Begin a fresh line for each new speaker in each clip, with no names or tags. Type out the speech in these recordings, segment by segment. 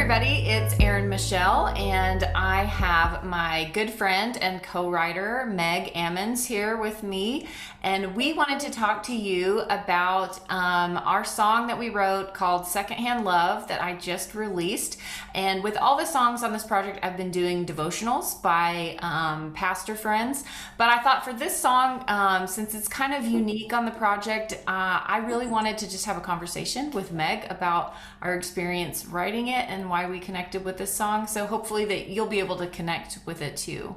everybody, it's Aryn Michelle, and I have my good friend and co-writer Meg Ammons here with me, and we wanted to talk to you about our song that we wrote called Secondhand Love that I just released. And with all the songs on this project, I've been doing devotionals by pastor friends, but I thought for this song, since it's kind of unique on the project, I really wanted to just have a conversation with Meg about our experience writing it and why we connected with this song. So hopefully that you'll be able to connect with it too.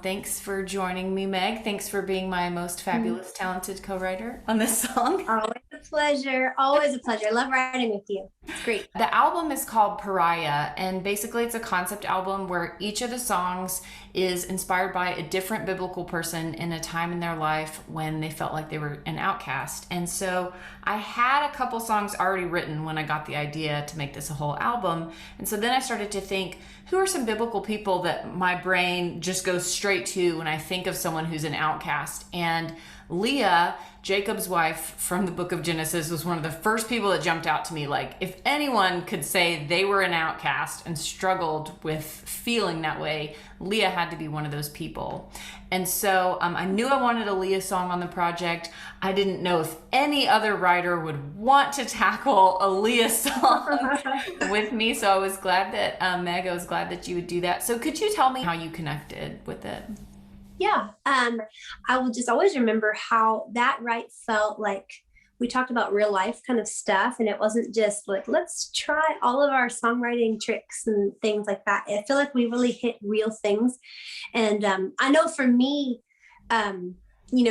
Thanks for joining me, Meg. Thanks for being my most fabulous, talented co-writer on this song.
Always a pleasure. Always a pleasure. I love writing with you. It's great.
The album is called Pariah, and basically it's a concept album where each of the songs is inspired by a different biblical person in a time in their life when they felt like they were an outcast. And so I had a couple songs already written when I got the idea to make this a whole album. And so then I started to think, who are some biblical people that my brain just goes straight to when I think of someone who's an outcast? And Leah, Jacob's wife from the book of Genesis, was one of the first people that jumped out to me. Like, if anyone could say they were an outcast and struggled with feeling that way, Leah had to be one of those people. And so I knew I wanted a Leah song on the project. I didn't know if any other writer would want to tackle a Leah song with me. So I was glad that, Meg, I was glad that you would do that. So could you tell me how you connected with it?
Yeah. I will just always remember how that felt like we talked about real life kind of stuff. And it wasn't just like, let's try all of our songwriting tricks and things like that. I feel like we really hit real things. And I know for me,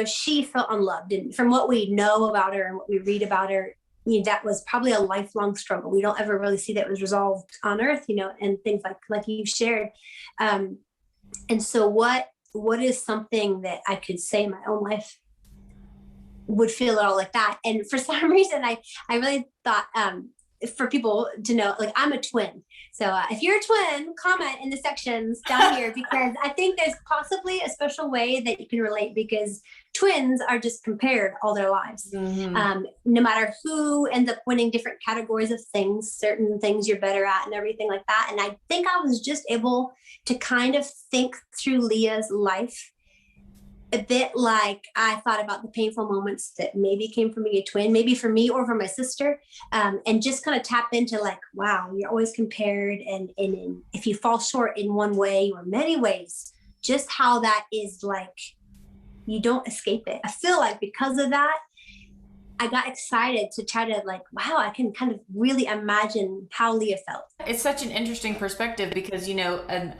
she felt unloved. And from what we know about her and what we read about her, that was probably a lifelong struggle. We don't ever really see that was resolved on earth, and things like you shared. And so what is something that I could say in my own life would feel at all like that? And for some reason, I really thought for people to know, like, I'm a twin. So if you're a twin, comment in the sections down here, because I think there's possibly a special way that you can relate, because twins are just compared all their lives. Mm-hmm. No matter who ends up winning different categories of things, certain things you're better at and everything like that. And I think I was just able to kind of think through Leah's life a bit like I thought about the painful moments that maybe came from being a twin, maybe for me or for my sister, and just kind of tap into like, wow, you're always compared. And if you fall short in one way or many ways, just how that is, like, you don't escape it. I feel like because of that, I got excited to try to, like, wow, I can kind of really imagine how Leah felt.
It's such an interesting perspective because, and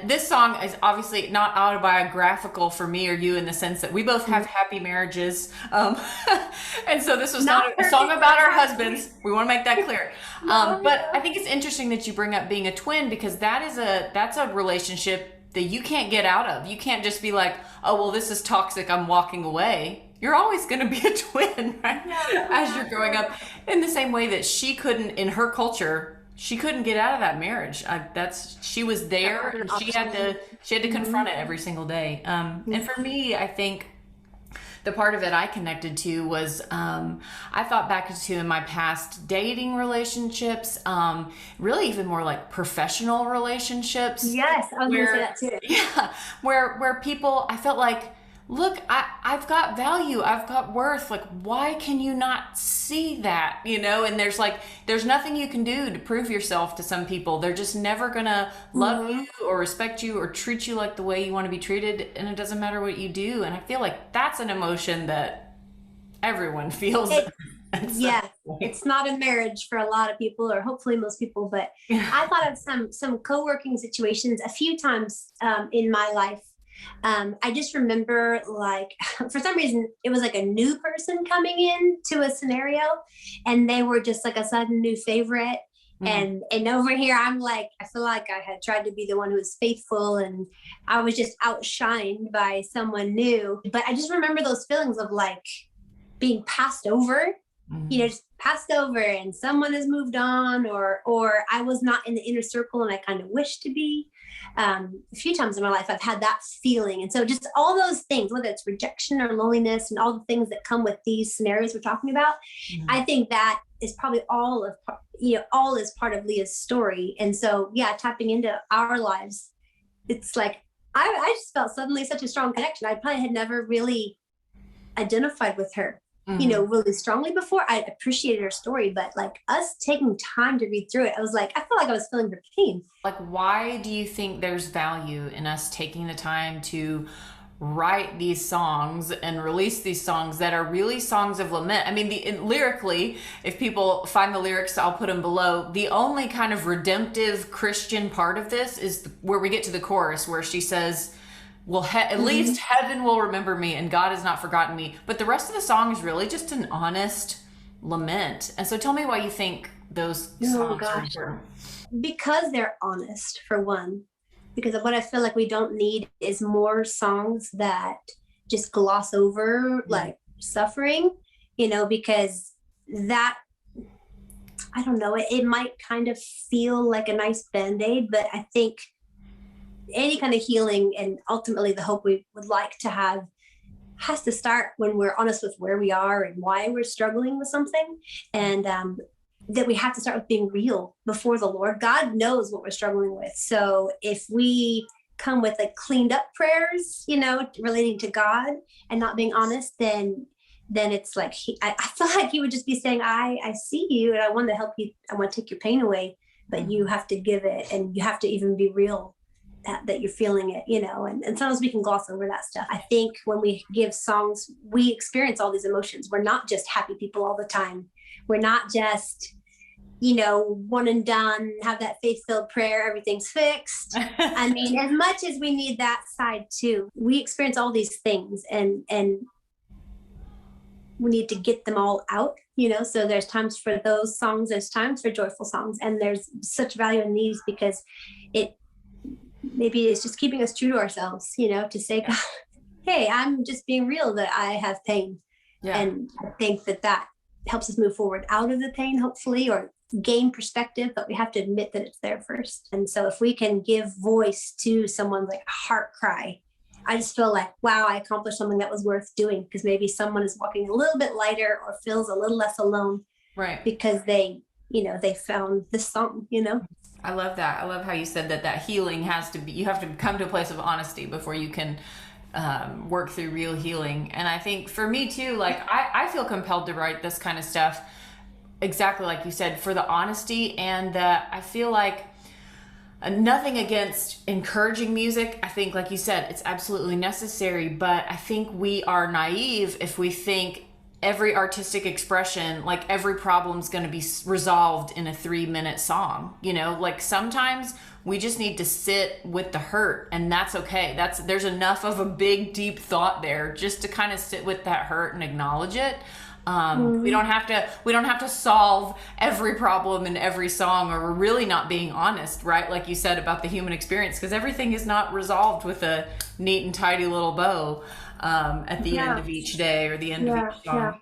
this song is obviously not autobiographical for me or you in the sense that we both have happy marriages. And so this was not a song about our husbands. We want to make that clear. But I think it's interesting that you bring up being a twin, because that's a relationship that you can't get out of. You can't just be like, oh, well, this is toxic, I'm walking away. You're always going to be a twin, right? Yeah. As you're growing up, in the same way that she couldn't, in her culture, she couldn't get out of that marriage. She was there, and she had to confront it every single day. And for me, I think the part of it I connected to was, I thought back to in my past dating relationships, really even more like professional relationships.
Yes, I was going to say that too.
Yeah, where people, I felt like, look, I've got value, I've got worth. Like, why can you not see that? And there's nothing you can do to prove yourself to some people. They're just never gonna love you or respect you or treat you like the way you want to be treated. And it doesn't matter what you do. And I feel like that's an emotion that everyone feels.
Yeah, it's not a marriage for a lot of people, or hopefully most people. But I thought of some co-working situations a few times in my life. I just remember, like, for some reason, it was like a new person coming in to a scenario, and they were just like a sudden new favorite. Mm-hmm. And over here, I'm like, I feel like I had tried to be the one who was faithful, and I was just outshined by someone new. But I just remember those feelings of like being passed over, just passed over and someone has moved on, or I was not in the inner circle and I kind of wish to be. A few times in my life I've had that feeling. And so just all those things, whether it's rejection or loneliness and all the things that come with these scenarios we're talking about, I think that is probably all is part of Leah's story. And so tapping into our lives, it's like I just felt suddenly such a strong connection. I probably had never really identified with her really strongly before. I appreciated her story, but like us taking time to read through it, I felt like I was feeling her pain.
Like, why do you think there's value in us taking the time to write these songs and release these songs that are really songs of lament? I mean, lyrically, if people find the lyrics, I'll put them below. The only kind of redemptive Christian part of this is where we get to the chorus where she says, well, at least heaven will remember me and God has not forgotten me. But the rest of the song is really just an honest lament. And so tell me why you think those songs are important.
Because they're honest, for one. Because what I feel like we don't need is more songs that just gloss over like suffering, because that, I don't know, it might kind of feel like a nice Band-Aid, but I think any kind of healing and ultimately the hope we would like to have has to start when we're honest with where we are and why we're struggling with something. And that we have to start with being real before the Lord. God knows what we're struggling with. So if we come with like cleaned up prayers, relating to God and not being honest, then it's like, I feel like he would just be saying, I see you and I want to help you. I want to take your pain away, but you have to give it and you have to even be real that you're feeling it, and sometimes we can gloss over that stuff. I think when we give songs, we experience all these emotions. We're not just happy people all the time. We're not just, one and done, have that faith-filled prayer, everything's fixed. I mean, as much as we need that side too, we experience all these things and we need to get them all out, so there's times for those songs, there's times for joyful songs, and there's such value in these because maybe it's just keeping us true to ourselves, to say, God, hey, I'm just being real that I have pain. Yeah. And I think that helps us move forward out of the pain, hopefully, or gain perspective, but we have to admit that it's there first. And so if we can give voice to someone's like heart cry, I just feel like, wow, I accomplished something that was worth doing, because maybe someone is walking a little bit lighter or feels a little less alone. Right. Because they found this song,
I love that. I love how you said that healing has to be, you have to come to a place of honesty before you can work through real healing. And I think for me too, like I feel compelled to write this kind of stuff exactly like you said, for the honesty, and that I feel like nothing against encouraging music. I think, like you said, it's absolutely necessary, but I think we are naive if we think every artistic expression, like every problem's going to be resolved in a 3-minute song. Like sometimes we just need to sit with the hurt, and that's okay. There's enough of a big, deep thought there just to kind of sit with that hurt and acknowledge it. We don't have to solve every problem in every song, or we're really not being honest, right? Like you said about the human experience, because everything is not resolved with a neat and tidy little bow at the end of each day or the end of each song. Yeah.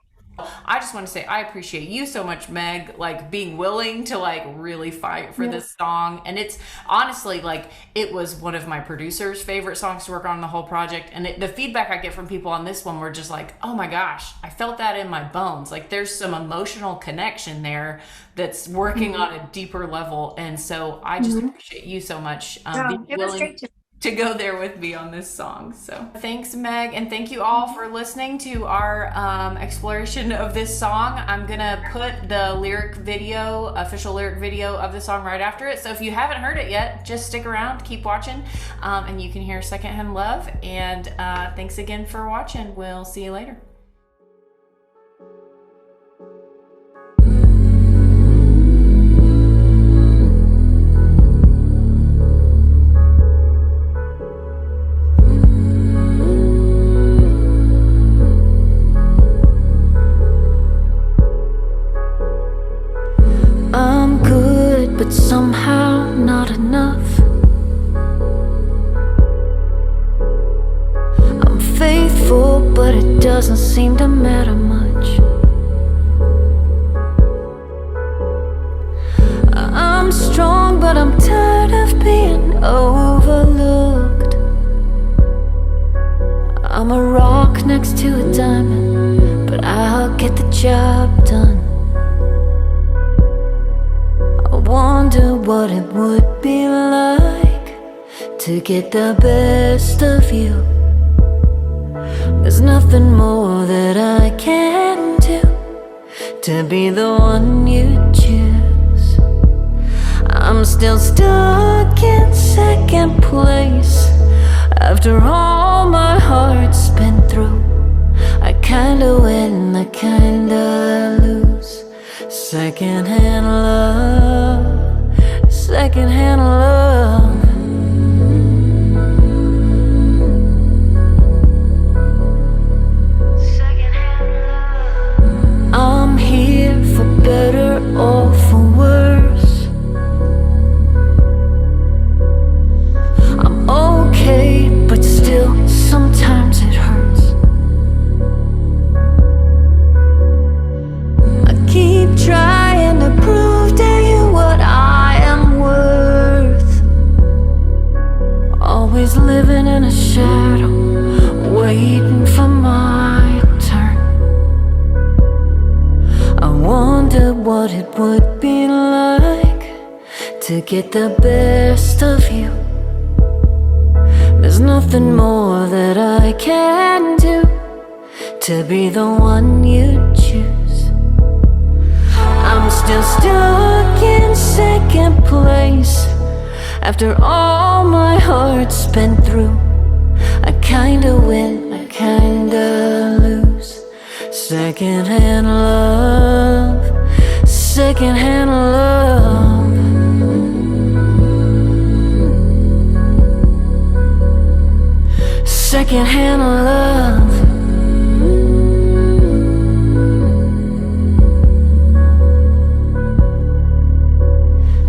I just want to say I appreciate you so much, Meg, like being willing to like really fight for this song. And it's honestly like it was one of my producer's favorite songs to work on the whole project. And the feedback I get from people on this one were just like, oh my gosh, I felt that in my bones. Like there's some emotional connection there that's working on a deeper level. And so I just appreciate you so much being willing to go there with me on this song. So thanks, Meg, and thank you all for listening to our exploration of this song. I'm gonna put the official lyric video of the song right after it. So if you haven't heard it yet, just stick around, keep watching, and you can hear Secondhand Love. And thanks again for watching. We'll see you later. But somehow not enough. I'm faithful, but it doesn't seem to matter much.
overlooked. I'm a rock next to a diamond, but I'll get the job done. I wonder what it would be like to get the best of you. There's nothing more that I can do to be the one you choose. I'm still stuck in second place after all my heart's been through. I kinda win, I kinda lose. Secondhand love, secondhand love. I'm here for better or for worse. I'm okay, but still sometimes it hurts. I keep trying to prove to you what I am worth. Always living in a shadow, waiting for my turn. I wonder what it would be like to get the best of you. There's nothing more that I can do to be the one you choose. I'm still stuck in second place after all my heart's been through. I kinda win, I kinda lose. Secondhand love, secondhand love. Secondhand love.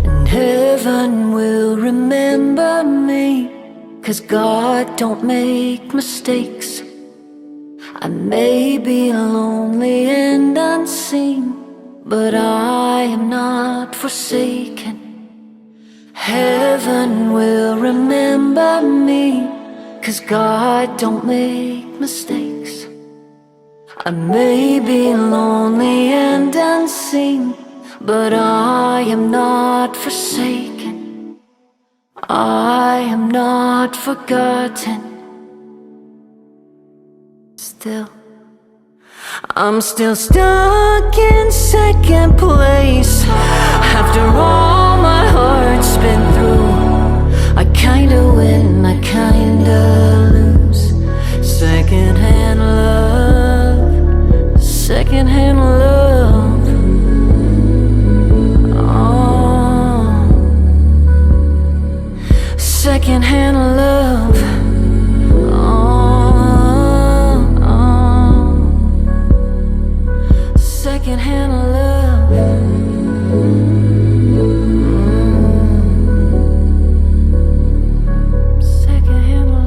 And heaven will remember me, 'cause God don't make mistakes. I may be lonely and unseen, but I am not forsaken. Heaven will remember me, 'cause God don't make mistakes. I may be lonely and unseen, but I am not forsaken. I am not forgotten. Still, I'm still stuck in second place after all my heart's been through. I kinda win, I kinda